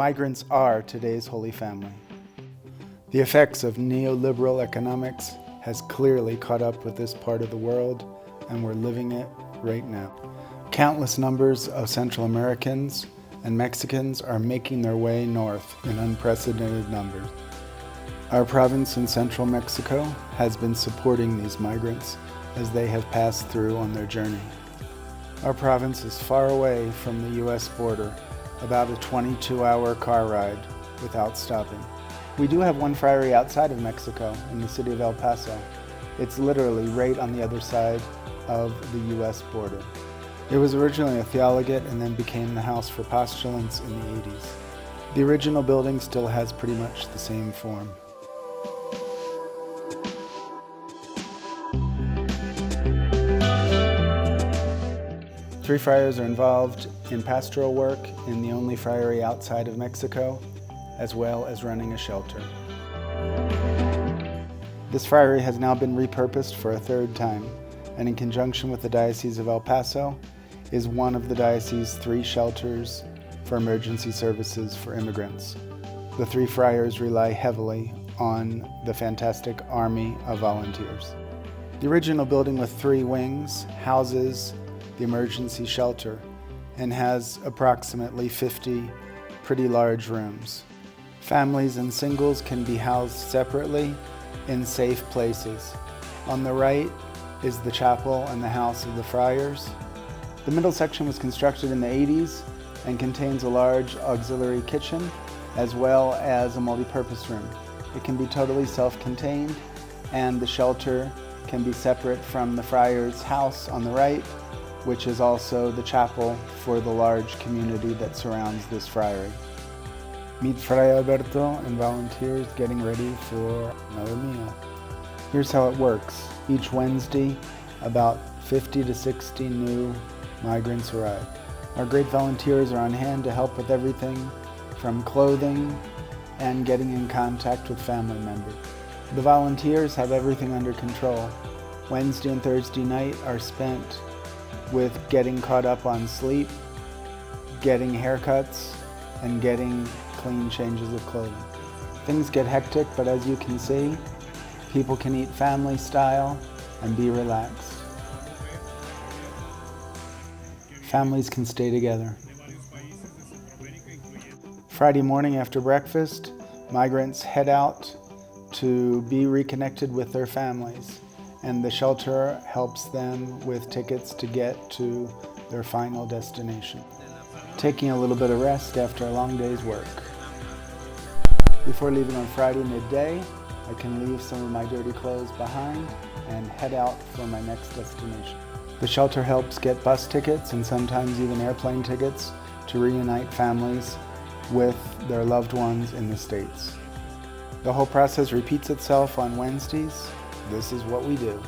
Migrants are today's Holy Family. The effects of neoliberal economics has clearly caught up with this part of the world, and we're living it right now. Countless numbers of Central Americans and Mexicans are making their way north in unprecedented numbers. Our province in central Mexico has been supporting these migrants as they have passed through on their journey. Our province is far away from the U.S. border, about a 22-hour car ride without stopping. We do have one friary outside of Mexico, in the city of El Paso. It's literally right on the other side of the U.S. border. It was originally a theologate and then became the house for postulants in the 80s. The original building still has pretty much the same form. Three friars are involved in pastoral work in the only friary outside of Mexico, as well as running a shelter. This friary has now been repurposed for a third time, and in conjunction with the Diocese of El Paso, is one of the diocese's 3 shelters for emergency services for immigrants. The 3 friars rely heavily on the fantastic army of volunteers. The original building with 3 wings houses the emergency shelter and has approximately 50 pretty large rooms. Families and singles can be housed separately in safe places. On the right is the chapel and the house of the friars. The middle section was constructed in the 80s and contains a large auxiliary kitchen as well as a multi-purpose room. It can be totally self-contained, and the shelter can be separate from the friar's house on the right, which is also the chapel for the large community that surrounds this friary. Meet Fray Alberto and volunteers getting ready for another meal. Here's how it works. Each Wednesday, about 50 to 60 new migrants arrive. Our great volunteers are on hand to help with everything from clothing and getting in contact with family members. The volunteers have everything under control. Wednesday and Thursday night are spent with getting caught up on sleep, getting haircuts, and getting clean changes of clothing. Things get hectic, but as you can see, people can eat family style and be relaxed. Families can stay together. Friday morning after breakfast, migrants head out to be reconnected with their families, and the shelter helps them with tickets to get to their final destination. Taking a little bit of rest after a long day's work. Before leaving on Friday midday, I can leave some of my dirty clothes behind and head out for my next destination. The shelter helps get bus tickets and sometimes even airplane tickets to reunite families with their loved ones in the States. The whole process repeats itself on Wednesdays. This is what we do.